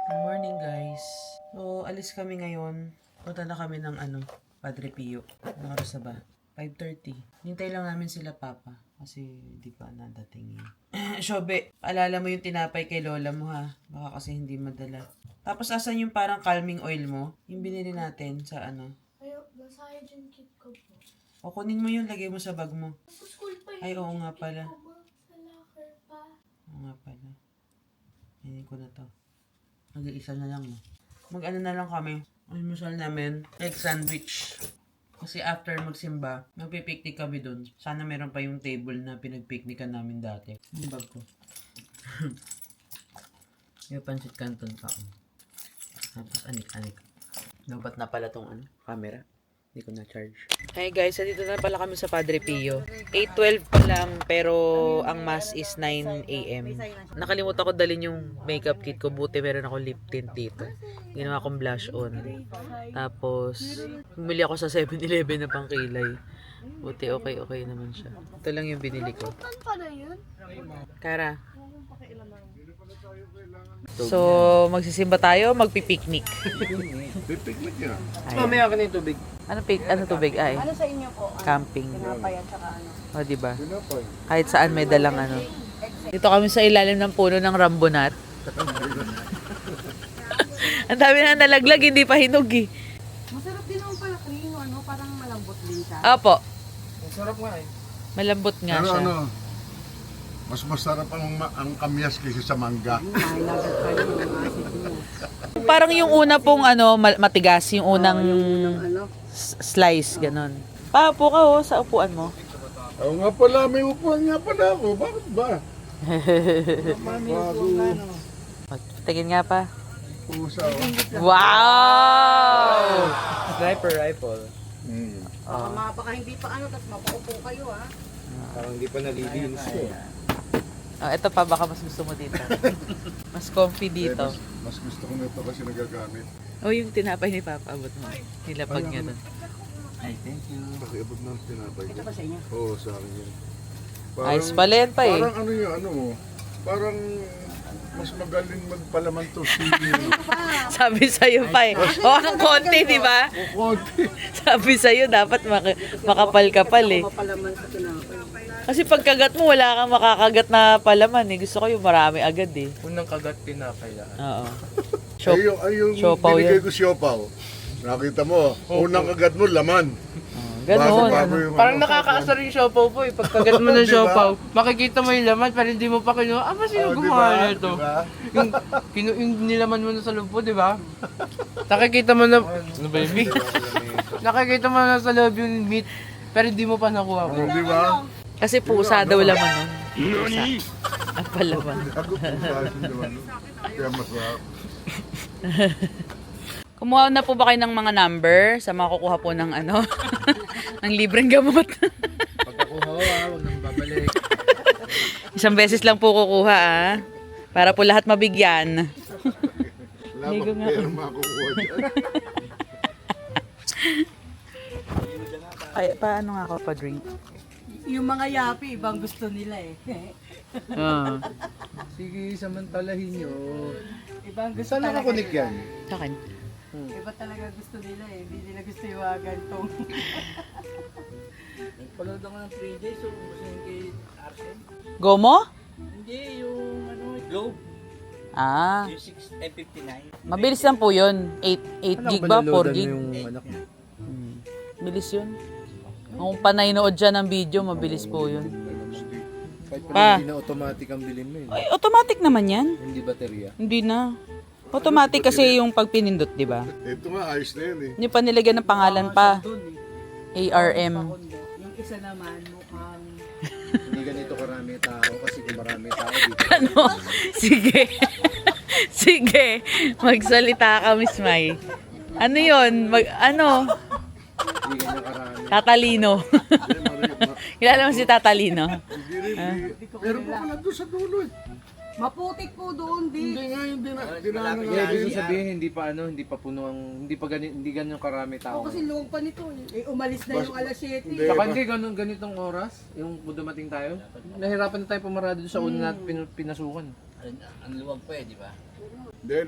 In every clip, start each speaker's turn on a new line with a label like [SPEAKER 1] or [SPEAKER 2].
[SPEAKER 1] Good morning, guys. So, alis kami ngayon. Punta na kami ng Padre Pio. Anong oras na ba? 5:30. Hintay lang namin sila papa. Kasi di pa nadating yun. Shobe, paalala mo yung tinapay kay lola mo ha. Baka kasi hindi madala. Tapos asan yung parang calming oil mo? Yung binili natin sa
[SPEAKER 2] Ayo, nasa hygiene kit ko po.
[SPEAKER 1] O kunin mo yun, lagay mo sa bag mo.
[SPEAKER 2] Sa school pa yun.
[SPEAKER 1] Ay, oo nga pala.
[SPEAKER 2] Sa locker pa.
[SPEAKER 1] Oo nga pala. Hinin ko na to. Mag-iisa na lang. Mag-ano na lang kami. Almusal namin. Egg sandwich. Kasi after magsimba, magpipiknik kami dun. Sana meron pa yung table na pinagpiknikan namin dati. Yung bag ko. Yung pancit canton pa. Tapos anik-anik. Dapat na pala tong camera. Hindi ko na-charge. Hey guys, dito na pala kami sa Padre Pio. 8:12 pa lang, pero ang mass is 9 a.m. Nakalimutan ko dalhin yung makeup kit ko. Buti meron ako lip tint dito. Ginawa akong blush on. Tapos, bumili ako sa 7-Eleven na pangkilay. Buti okay naman siya. Ito lang yung binili ko.
[SPEAKER 2] Saan pa na yun?
[SPEAKER 1] Kara. So, magsisimba tayo, magpipiknik.
[SPEAKER 3] Pipiknik niya.
[SPEAKER 4] Mamaya ka na yung tubig.
[SPEAKER 1] Ano tubig? Ay,
[SPEAKER 5] Ano sa inyo po?
[SPEAKER 1] camping.
[SPEAKER 5] Pinapayan tsaka ano?
[SPEAKER 1] O, diba?
[SPEAKER 3] Pinapay.
[SPEAKER 1] Kahit saan may dalang Dito kami sa ilalim ng puno ng rambonat. Ang dami na nalaglag, hindi pa hinog eh.
[SPEAKER 5] Masarap din naman pala cream, ano? Parang malambot din siya.
[SPEAKER 1] Opo,
[SPEAKER 4] Ang sarap nga eh.
[SPEAKER 1] malambot nga
[SPEAKER 3] Pero
[SPEAKER 1] siya.
[SPEAKER 3] mas masarap ang kamyas kaysa sa mangga.
[SPEAKER 5] Ay, lagat pa yun ang acid mo.
[SPEAKER 1] Parang yung una pong matigas, yung unang
[SPEAKER 5] Ano?
[SPEAKER 1] slice, ganon. Paupo ka sa upuan mo.
[SPEAKER 3] Oo nga pala, may upuan nga pala ako. Bakit ba?
[SPEAKER 1] Tingin nga pa.
[SPEAKER 3] Pusa ako.
[SPEAKER 1] Wow!
[SPEAKER 4] Sniper rifle.
[SPEAKER 5] Baka hindi pa ano, tapos mapaupo kayo ha.
[SPEAKER 4] Parang hindi pa nalilinis ko.
[SPEAKER 1] Oh, ito pa, baka mas gusto mo dito. Mas comfy dito.
[SPEAKER 3] Mas gusto ko nito kasi nagagamit.
[SPEAKER 1] Oh, yung tinapay ni Papa, abot mo. Nilapag niya doon.
[SPEAKER 4] Ay, thank you.
[SPEAKER 3] Pakiabot ng tinapay
[SPEAKER 5] Ito
[SPEAKER 3] ko.
[SPEAKER 5] pa sa inyo.
[SPEAKER 3] Oo, sa akin yan.
[SPEAKER 1] Ayos pala yan pa eh.
[SPEAKER 3] Parang ano yung parang mas magaling magpalaman to si
[SPEAKER 1] Sabi sa'yo pa eh. O, ang konti, di ba?
[SPEAKER 3] Konti.
[SPEAKER 1] Sabi sa'yo, dapat makapal-kapal eh.
[SPEAKER 5] Mapalaman sa tinapay.
[SPEAKER 1] Kasi pagkagat mo, wala kang makakagat na palaman eh. Gusto ko yung marami agad eh.
[SPEAKER 4] Unang kagat tinapay lahat.
[SPEAKER 1] Oo.
[SPEAKER 3] Ay, yung
[SPEAKER 1] siopaw
[SPEAKER 3] binigay
[SPEAKER 1] yun.
[SPEAKER 3] ko siopaw. Nakita mo, unang agad mo, laman.
[SPEAKER 1] Ganon.
[SPEAKER 3] Bago yung
[SPEAKER 4] Parang nakakaasar yung siopaw po eh. Pagkagat mo ng
[SPEAKER 3] Diba?
[SPEAKER 4] siopaw, makikita mo yung laman pero hindi mo pa kinuha. Ah, ba sino gumawa nito?
[SPEAKER 3] Diba?
[SPEAKER 4] Yung nilaman mo na sa loob po, di ba? Nakikita mo na... Ano ba yung meat? Nakikita mo na sa loob yung meat pero hindi mo pa nakuha po.
[SPEAKER 3] Di ba?
[SPEAKER 1] Kasi pusa daw laman nun. Pusa. Ang palaman.
[SPEAKER 3] Ako po sa akin naman. Kaya masarap.
[SPEAKER 1] Kumuha na po ba kayo ng mga number sa makukuha po ng ng libreng gamot?
[SPEAKER 4] Pagkakuha ko huwag nang babalik.
[SPEAKER 1] Isang beses lang po kukuha para po lahat mabigyan.
[SPEAKER 3] Wala
[SPEAKER 1] Ligo
[SPEAKER 3] bang
[SPEAKER 1] nga.
[SPEAKER 3] pera makukuha dyan?
[SPEAKER 1] Ay, paano nga ako pa-drink?
[SPEAKER 5] Yung mga yapi, ibang gusto nila eh.
[SPEAKER 4] Sige, samantalahin nyo.
[SPEAKER 5] Ibang gusto
[SPEAKER 3] Saan
[SPEAKER 5] talaga
[SPEAKER 3] nakakunik
[SPEAKER 5] nila.
[SPEAKER 3] yan?
[SPEAKER 1] Sa akin.
[SPEAKER 5] Iba talaga gusto nila eh. Hindi nila gusto yung mga gantong.
[SPEAKER 4] Palood ako ng 3 days, so gusto yung kay Arsene.
[SPEAKER 1] Go mo?
[SPEAKER 4] Hindi, yung Globe.
[SPEAKER 1] Ah,
[SPEAKER 4] Yung 6
[SPEAKER 1] mabilis lang po yun. 8 gig ba? 4 gig?
[SPEAKER 4] yung anak mo.
[SPEAKER 1] Bilis yun. Kung panay nood dyan ng video, mabilis po yun.
[SPEAKER 4] Kahit
[SPEAKER 1] Pa.
[SPEAKER 4] hindi na automatic ang bilhin mo
[SPEAKER 1] Ay, automatic naman yan.
[SPEAKER 4] Hindi baterya.
[SPEAKER 1] Hindi na. Automatic kasi yung pag pinindot, di ba?
[SPEAKER 3] Ito nga, ayos na yan eh.
[SPEAKER 1] Hindi pa nilagyan ng pangalan pa. ARM.
[SPEAKER 5] Yung isa naman mukhang
[SPEAKER 4] Hindi ganito karami tao kasi kung marami tao dito.
[SPEAKER 1] Ano? Sige. Sige. Magsalita ka, Miss May. Ano yun?
[SPEAKER 4] Hindi ganyan karami.
[SPEAKER 1] Tatalino. Kilala mo si Tatalino?
[SPEAKER 3] Hindi rin. Pero pa pala doon sa dulo eh.
[SPEAKER 5] maputik po doon, di.
[SPEAKER 3] Hindi nga yung dinaanan
[SPEAKER 4] Kaya
[SPEAKER 3] nga.
[SPEAKER 4] ibig sabihin hindi pa puno ang hindi ganyan karami tao.
[SPEAKER 5] Kasi luwag pa nito eh. Umalis na yung alas 7.
[SPEAKER 3] Hindi.
[SPEAKER 4] Saka hindi ganitong oras, yung dumating tayo. Nahirapan na tayo pumarado doon sa una natin pinasukan.
[SPEAKER 6] Ang luwag pa di ba?
[SPEAKER 3] Hindi,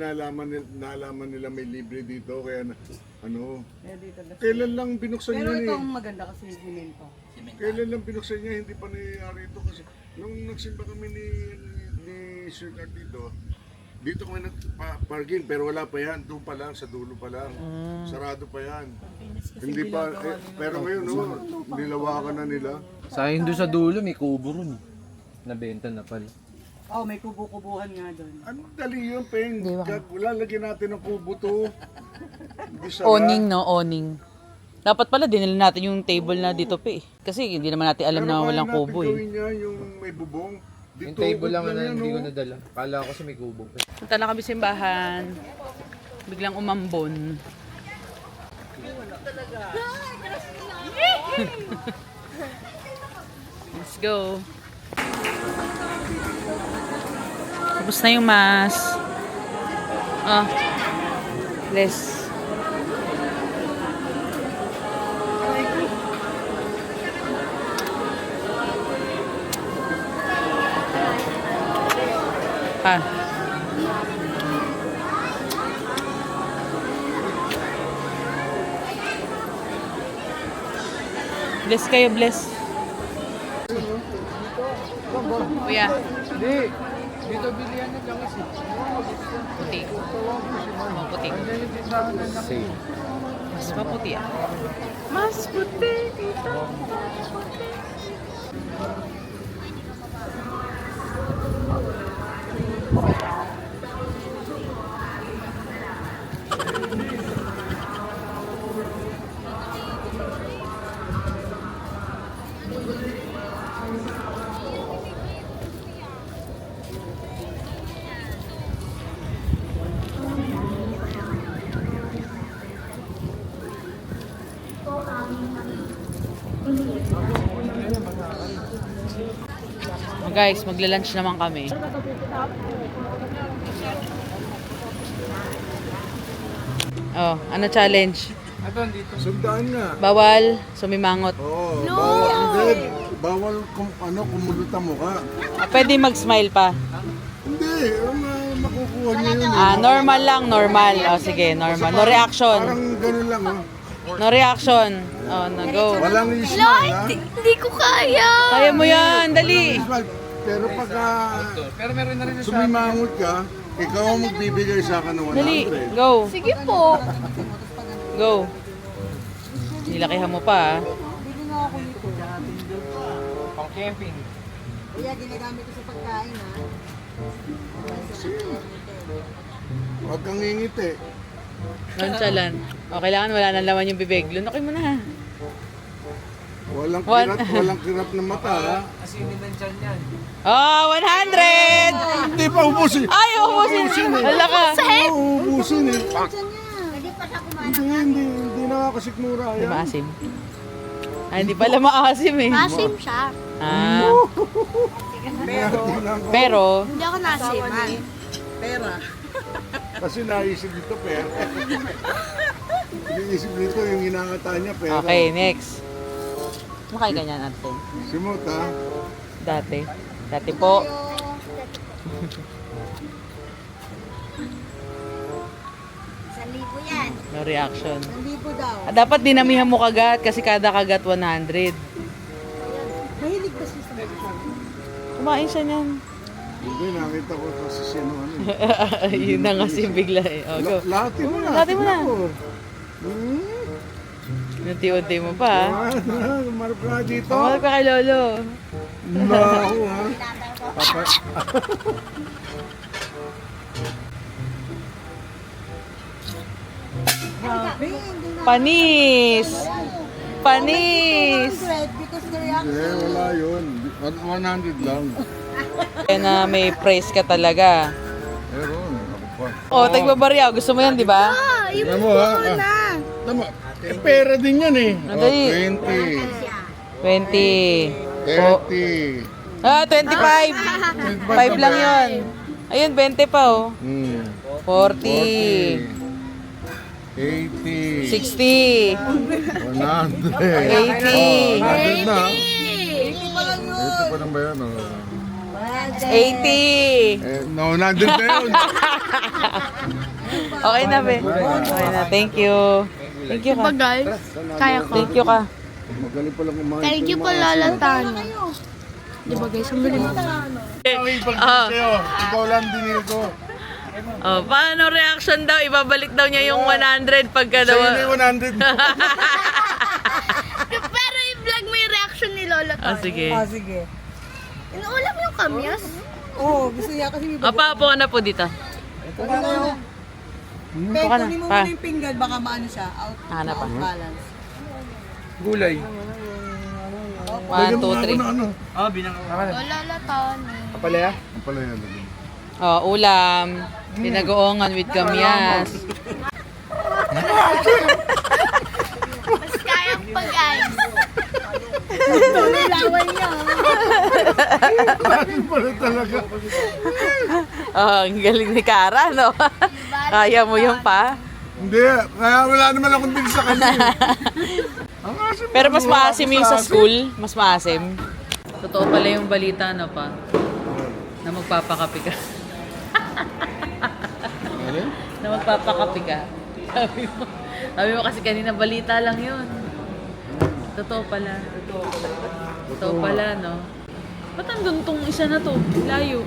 [SPEAKER 3] nalaman nila may libre dito, kaya ano,
[SPEAKER 5] Kaya dito na.
[SPEAKER 3] kailan lang binuksan
[SPEAKER 5] Pero
[SPEAKER 3] niya
[SPEAKER 5] itong maganda kasi siminto.
[SPEAKER 3] Kailan lang binuksan niya, hindi pa nangyayari ito kasi nung nagsimba kami ni Sir Card dito kami nag-parking pero wala pa yan, doon pa lang, sa dulo pa lang. Sarado pa yan. Hindi pa, pero ngayon, nilawakan na nila.
[SPEAKER 4] Sayang doon sa dulo, may kubo ron. Nabenta na pala.
[SPEAKER 5] Oh, may kubo-kubuhan nga doon.
[SPEAKER 3] Ano dali yun, Peng? Lalagyan natin ng kubo to. Hindi sara.
[SPEAKER 1] Awning, no? Awning. Dapat pala dinala natin yung table na dito pa eh. Kasi hindi naman natin alam na walang kubo eh.
[SPEAKER 3] Pero kaya natin gawin niya yung may bubong.
[SPEAKER 4] Yung
[SPEAKER 3] Dito,
[SPEAKER 4] table lang
[SPEAKER 3] yan,
[SPEAKER 4] na hindi ko
[SPEAKER 3] oh.
[SPEAKER 4] nadala. Kala ko kasi may kubo pa.
[SPEAKER 1] Punta na kami sa simbahan. Biglang umambon. Let's go. Tapos na yung mass. Oh. Bless. Ah. Bless kayo, bless. Kuya,
[SPEAKER 4] Hindi! Dito bilihan na lang kasi.
[SPEAKER 1] puti. Oh, puti.
[SPEAKER 4] Same.
[SPEAKER 1] Mas maputi ah. Mas puti dito. Oh, guys, magla-lunch naman kami. Oh, ano challenge?
[SPEAKER 4] Ito, dito.
[SPEAKER 3] Sundaan nga.
[SPEAKER 1] Bawal sumimangot.
[SPEAKER 3] Oo, bawal, hindi. Bawal kumulutan mo ka.
[SPEAKER 1] Pwede mag-smile pa.
[SPEAKER 3] Hindi, makukuha niya yun.
[SPEAKER 1] Ah, normal lang, normal. Oh, sige, normal. No reaction.
[SPEAKER 3] Parang ganun lang,
[SPEAKER 1] No reaction. Oh, no, go.
[SPEAKER 3] Walang smile, ha?
[SPEAKER 2] Hindi ko kaya.
[SPEAKER 1] Kaya mo yan, dali.
[SPEAKER 3] Smile. Pero pagka
[SPEAKER 4] Pero meron na rin sa
[SPEAKER 3] sumimangot ka, ikaw ang magbibigay sa akin ng 100.
[SPEAKER 1] Dali, go.
[SPEAKER 2] Sige po.
[SPEAKER 1] Go. Nilakihan mo pa, ah.
[SPEAKER 4] pang camping.
[SPEAKER 5] Kuya, ginagamit ko sa pagkain ha.
[SPEAKER 3] Huwag kang ngingiti.
[SPEAKER 1] Nonchalant. O, kailangan wala nang laman yung bibig. Lunokay mo na, ha.
[SPEAKER 3] Walang
[SPEAKER 1] One.
[SPEAKER 3] kirap na mata, ha?
[SPEAKER 4] Kasi hindi nandyan yan.
[SPEAKER 1] Oh, 100!
[SPEAKER 3] Hindi pa ubusin.
[SPEAKER 1] Ay, ubusin. Hala ka.
[SPEAKER 3] Oo, ubusin eh. Hindi nakakasikmura.
[SPEAKER 1] Hindi
[SPEAKER 3] Yan.
[SPEAKER 1] maasim. Ah, hindi pala maasim eh.
[SPEAKER 2] Nasim siya.
[SPEAKER 1] Ah,
[SPEAKER 3] Tingnan ko.
[SPEAKER 1] pero,
[SPEAKER 2] Hindi ako nasiman.
[SPEAKER 5] Pera.
[SPEAKER 3] Kasi naisip dito, pera. Iniisip dito yung inangata niya, pera.
[SPEAKER 1] okay, next. Makay ganyan natin.
[SPEAKER 3] Simot, ha?
[SPEAKER 1] Dati. Dati po.
[SPEAKER 2] Yan.
[SPEAKER 1] No reaction.
[SPEAKER 5] Hindi po daw.
[SPEAKER 1] Ah, dapat dinamihan mo kagat kasi kada kagat 100.
[SPEAKER 5] Mahilig ba siya sa mga
[SPEAKER 1] Kumain siya niyan.
[SPEAKER 3] Hindi, nakita ko kasi sino ano.
[SPEAKER 1] Yun na kasi bigla eh. O, go.
[SPEAKER 3] Latin mo na.
[SPEAKER 1] Latin mo na.
[SPEAKER 3] Hmm?
[SPEAKER 1] Unti-unti mo pa, ha.
[SPEAKER 3] Marap ka nga dito.
[SPEAKER 1] Mahal ka kay Lolo.
[SPEAKER 3] Naku, ha? Papa.
[SPEAKER 1] Panis! Panis!
[SPEAKER 5] because the reaction.
[SPEAKER 3] Hindi, wala yun. 100 lang.
[SPEAKER 1] Kaya na may praise ka talaga.
[SPEAKER 3] Meron. Ako pa.
[SPEAKER 1] O, tagbabarya. Gusto mo yan, di ba?
[SPEAKER 3] Tignan mo, ha? Tama. Eh, pera din yan eh.
[SPEAKER 1] Ang dali.
[SPEAKER 3] 20.
[SPEAKER 1] 20.
[SPEAKER 3] 30.
[SPEAKER 1] Ah, 25. 5 lang yun. Ayun, 20 pa, oh. 40.
[SPEAKER 3] 80.
[SPEAKER 1] 60.
[SPEAKER 3] 100.
[SPEAKER 1] 80.
[SPEAKER 3] 100 na. 80 pa lang yun. 80 pa lang ba yan? Oh.
[SPEAKER 1] 80.
[SPEAKER 3] No, nandun na yun.
[SPEAKER 1] Okay na, be. Okay na. Thank you. Thank you ka.
[SPEAKER 2] guys, kaya ko.
[SPEAKER 1] Thank you ka.
[SPEAKER 3] Magaling pala kumain.
[SPEAKER 2] Thank you po, Lola Tana. Di ba guys, ang galing.
[SPEAKER 3] Sa'yo, ikaw lang dinil ko.
[SPEAKER 1] Oh, paano reaction daw? Ibabalik daw niya yung 100 pagka daw.
[SPEAKER 3] Sa'yo na yung 100.
[SPEAKER 2] Pero i-vlog mo yung reaction ni Lola Tana.
[SPEAKER 1] Sige.
[SPEAKER 5] Sige.
[SPEAKER 2] Inuulam yung kamyas?
[SPEAKER 5] Oo, gusto niya kasi may
[SPEAKER 1] Pa po na po dito.
[SPEAKER 5] Ito na lang. Peg,
[SPEAKER 1] Baka na,
[SPEAKER 5] kunin mo
[SPEAKER 1] pa.
[SPEAKER 5] muna yung pinggan, baka maano siya. Out,
[SPEAKER 1] Hanap pa.
[SPEAKER 5] out balance.
[SPEAKER 4] Gulay.
[SPEAKER 1] 1, 2, 3.
[SPEAKER 3] Ano?
[SPEAKER 2] Lola Tana.
[SPEAKER 4] Kapalaya?
[SPEAKER 3] Ang pala yan.
[SPEAKER 1] Oh, ulam. Pinagoongan with kamyas.
[SPEAKER 2] Mas kayang pag-ice. Ito, nilawan niya.
[SPEAKER 3] Bakit pala talaga?
[SPEAKER 1] Oh, ang galing ni Kara, no? Kaya mo yung pa.
[SPEAKER 3] Hindi, kaya wala naman akong din sa kanya. Ang asim
[SPEAKER 1] Pero mas
[SPEAKER 3] mo,
[SPEAKER 1] maasim
[SPEAKER 3] ako
[SPEAKER 1] yung
[SPEAKER 3] sa
[SPEAKER 1] sa school. Mas maasim. Totoo pala yung balita, no, pa? Na magpapakapi ka. Na magpapakapi ka. Sabi mo kasi kanina balita lang yun. Totoo pala. Totoo pala, no? Ba't andun tong isa na to? Layo.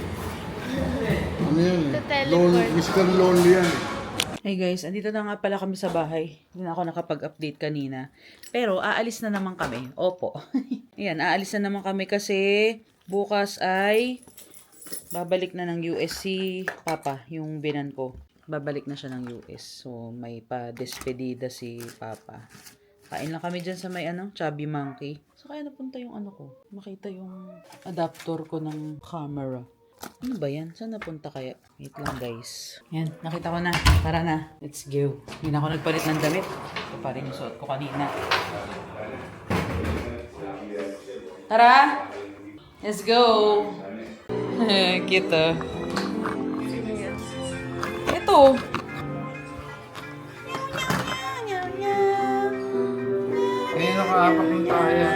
[SPEAKER 3] Ano yan?
[SPEAKER 2] Teleport.
[SPEAKER 3] Mr. Lonely yan.
[SPEAKER 1] Hey guys, andito na nga pala kami sa bahay. Hindi na ako nakapag-update kanina. Pero aalis na naman kami. Opo. Ayan, aalis na naman kami kasi bukas ay babalik na ng US si Papa, yung binan ko. Babalik na siya ng US. So, may pa-despedida si Papa. Kain lang kami dyan sa may Chubby Monkey. So, kaya napunta yung ko. Makita yung adapter ko ng camera. Ano ba yan? Saan napunta kaya? Wait lang guys. Yan, nakita ko na. Tara na. Let's go. Hindi na ako nagpalit ng damit. Ito pa rin yung suot ko kanina. Tara! Let's go! Cute oh. Ito.
[SPEAKER 4] Ngayon nakaapak yung tayo.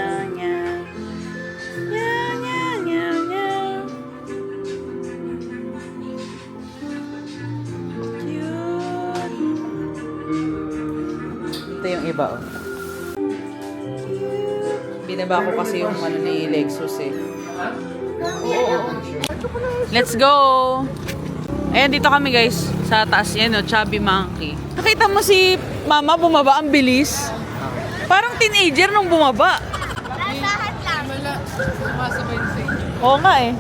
[SPEAKER 1] Ito yung iba, oh. Binaba ko kasi yung ni Lexus, eh. Let's go! Ayan, dito kami, guys. Sa taas yan, oh, Chubby Monkey. Nakita mo si Mama bumaba, ang bilis. Parang teenager nung bumaba.
[SPEAKER 2] Lahat lang.
[SPEAKER 1] Oo nga, eh.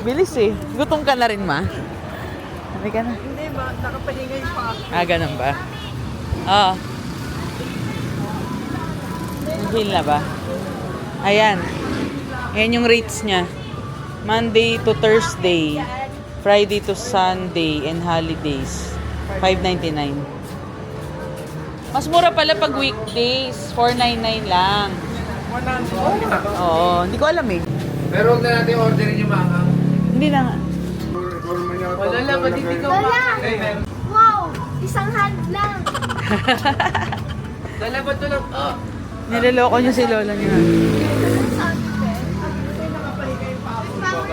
[SPEAKER 1] Bilis, eh. Gutom ka na rin, Ma. Hindi ka na.
[SPEAKER 5] Hindi ba? Nakapaningay pa.
[SPEAKER 1] Ah, ganun ba? Oo. Feel na ba? Ayan. Ayan yung rates niya. Monday to Thursday. Friday to Sunday and holidays. $5.99. Mas mura pala pag weekdays. $4.99 lang. Oo. Hindi ko alam eh.
[SPEAKER 4] Pero huwag na natin orderin yung mga.
[SPEAKER 1] Hindi na nga.
[SPEAKER 4] Wala lang, hindi ka
[SPEAKER 2] Lola! Wow! Isang hand lang.
[SPEAKER 4] Dala ba ito lang? Oh.
[SPEAKER 1] Niloloko niyo si Lola niya.
[SPEAKER 2] Power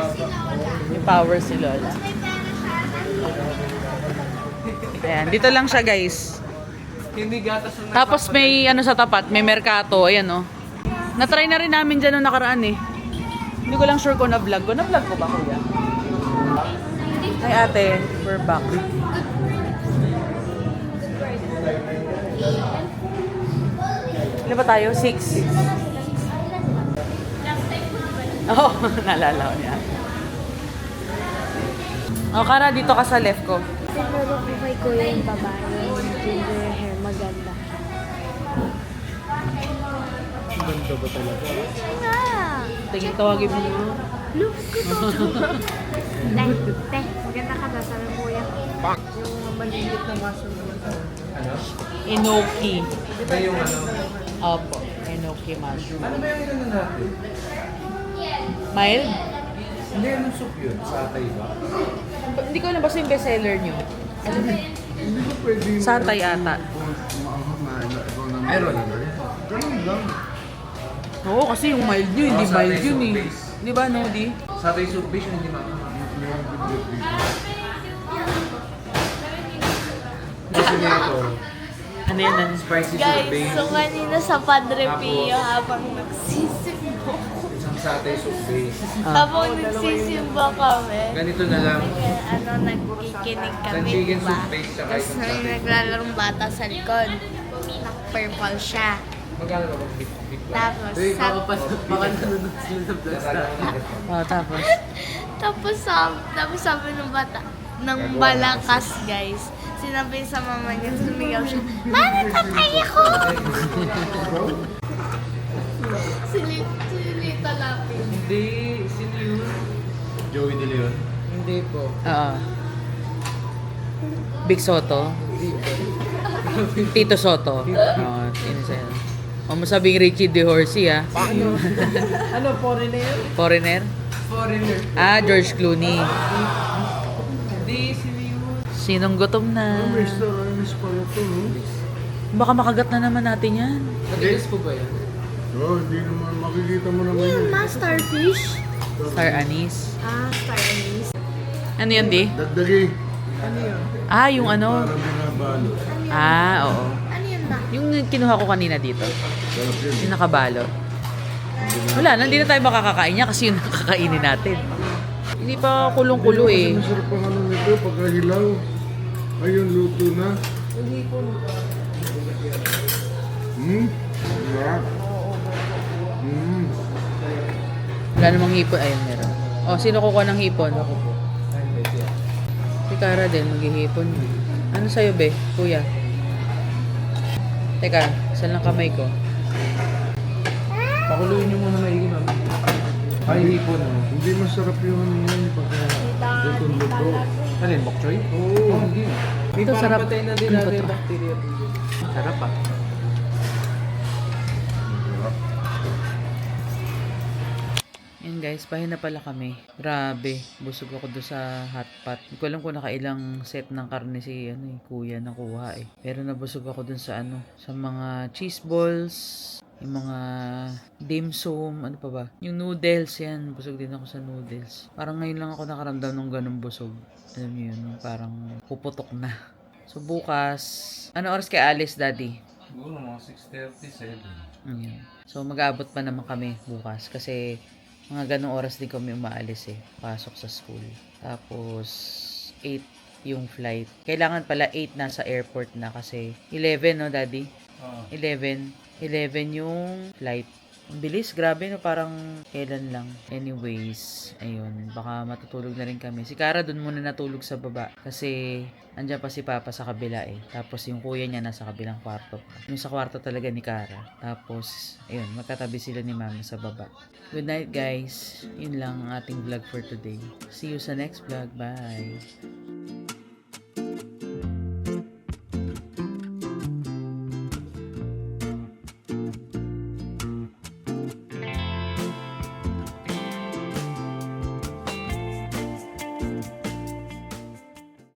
[SPEAKER 2] si Lola.
[SPEAKER 1] Yung power si Lola.
[SPEAKER 2] May pera siya.
[SPEAKER 1] Ayan. Dito lang siya, guys.
[SPEAKER 4] Hindi gatas yung
[SPEAKER 1] Tapos may sa tapat, may merkato, ayan oh. Na-try na rin namin dyan nung nakaraan eh. Hindi ko lang sure kung na-vlog ko. Na-vlog ko ba, kuya? Ay ate, we're back. Ilan ba tayo? 6. Oo, naalala ko niya. O, Kara, dito ka sa left ko.
[SPEAKER 2] Siguro po kay Kuya yung babae. Yung ginger hair, maganda.
[SPEAKER 3] Ganda ba talaga?
[SPEAKER 2] Nga!
[SPEAKER 1] Tingin, tawagin mo na.
[SPEAKER 2] Looks ko to. Te, maganda ka ba? Sabi mo Kuya.
[SPEAKER 5] Yung maliliit na mushroom.
[SPEAKER 1] Enoki.
[SPEAKER 4] Ito yung ano.
[SPEAKER 1] Opo, enoki mushroom.
[SPEAKER 4] Ano ba yung ano natin?
[SPEAKER 1] Mild?
[SPEAKER 4] Hindi, anong soup yun? Satay ba?
[SPEAKER 1] Hindi ko alam basta yung bestseller nyo.
[SPEAKER 3] Hindi ko pwede yung...
[SPEAKER 1] Satay ata.
[SPEAKER 4] Meron.
[SPEAKER 3] Ganun lang.
[SPEAKER 1] Oo, kasi yung mild nyo, hindi
[SPEAKER 4] Oh, satay
[SPEAKER 1] mild yun
[SPEAKER 4] soup
[SPEAKER 1] eh.
[SPEAKER 4] base.
[SPEAKER 1] Di ba, no, di?
[SPEAKER 4] Satay soup base, hindi makakama. Kasi nito,
[SPEAKER 1] Ano yan, ano?
[SPEAKER 4] spicy soup
[SPEAKER 2] Guys,
[SPEAKER 4] base,
[SPEAKER 2] so kanina sa Padre Pio habang nagsisimba.
[SPEAKER 4] isang satay soup base.
[SPEAKER 2] Habang nagsisimba kami.
[SPEAKER 4] Ganito na lang.
[SPEAKER 2] Nagkikinig
[SPEAKER 4] Isang
[SPEAKER 2] kami,
[SPEAKER 4] chicken
[SPEAKER 2] diba?
[SPEAKER 4] soup base tsaka
[SPEAKER 2] Tapos
[SPEAKER 4] isang
[SPEAKER 2] may
[SPEAKER 4] satay.
[SPEAKER 2] naglalarong bata sa likod. Purple siya.
[SPEAKER 4] Magkano ba kung beef?
[SPEAKER 2] Tapos,
[SPEAKER 4] Baka nanonood sila sa vlog
[SPEAKER 1] Oh, tapos?
[SPEAKER 2] tapos sabi ng bata, ng balakas guys. Sinabi sa mama niya, sumigaw siya, Mami, patay ako! Silita lapin.
[SPEAKER 4] Hindi, sino yun? Joey De Leon? Hindi po.
[SPEAKER 1] Oo. Big Soto? Tito Soto? Oo, yun sa'yo. Huwag mo sabing Richie De Horsey, ah.
[SPEAKER 4] Ano, foreigner?
[SPEAKER 1] Foreigner?
[SPEAKER 4] Foreigner.
[SPEAKER 1] Ah, George Clooney.
[SPEAKER 4] Hindi, sino yun?
[SPEAKER 1] Sinong gutom na?
[SPEAKER 3] Mr. Ernest pala to, no?
[SPEAKER 1] Baka makagat na naman natin yan.
[SPEAKER 4] Matigas po ba yan?
[SPEAKER 3] Oh, hindi naman, makikita mo naman yun.
[SPEAKER 2] Starfish?
[SPEAKER 1] Star Anise.
[SPEAKER 2] Ah, star anise.
[SPEAKER 1] Ano yan, di?
[SPEAKER 3] Dagdagi.
[SPEAKER 1] Ah, yung ano?
[SPEAKER 3] Parang binabalo.
[SPEAKER 1] Ah, oo.
[SPEAKER 2] Ano yun na?
[SPEAKER 1] Yung kinuha ko kanina dito.
[SPEAKER 3] Sarap yun.
[SPEAKER 1] Yung nakabalot. Wala, hindi na tayo makakakain niya kasi yun nakakainin natin. Hindi pa kulong-kulo eh.
[SPEAKER 3] Kasi masarap ang ano nito, pagkahilaw. Ayun, luto na. Sarap.
[SPEAKER 1] Wala namang hipon. Ayun, meron. Oh, sino kukuha ng hipon? Si Cara din, maghihipon. Ano sa'yo, be? Kuya? Teka, saan lang kamay ko?
[SPEAKER 4] Pakuluin niyo muna maigi, ma'am. Ay, hipon.
[SPEAKER 3] Hindi masarap yung ano yun, pagka luto-luto.
[SPEAKER 4] Alin, bok choy?
[SPEAKER 3] Oo.
[SPEAKER 4] Hindi. May
[SPEAKER 1] Ito,
[SPEAKER 4] parang
[SPEAKER 1] sarap.
[SPEAKER 4] patay na din
[SPEAKER 1] Ano ba
[SPEAKER 4] natin
[SPEAKER 1] to?
[SPEAKER 4] yung bacteria.
[SPEAKER 1] Sarap ah. Yan guys, bahay na pala kami. Grabe, busog ako doon sa hotpot. Hindi ko alam kung nakailang set ng karne si kuya nakuha eh. Pero nabusog ako doon sa sa mga cheese balls, yung mga dim sum, ano pa ba? Yung noodles, yan. Busog din ako sa noodles. Parang ngayon lang ako nakaramdam ng ganung busog. Alam niyo yun, parang puputok na. So bukas, ano oras kay Alice, Daddy?
[SPEAKER 4] Siguro mga 6:37.
[SPEAKER 1] Ayan. So mag-aabot pa naman kami bukas kasi mga ganong oras din kami umaalis eh. Pasok sa school. Tapos 8 yung flight. Kailangan pala 8 nasa airport na kasi 11 no, Daddy? 11 yung flight. Ang bilis, grabe no, parang kailan lang. Anyways, ayun, baka matutulog na rin kami. Si Cara dun muna natulog sa baba kasi andyan pa si Papa sa kabila eh. Tapos yung kuya niya nasa kabilang kwarto. Yung sa kwarto talaga ni Cara. Tapos, ayun, magkatabi sila ni Mama sa baba. Good night guys. Yun lang ang ating vlog for today. See you sa next vlog. Bye!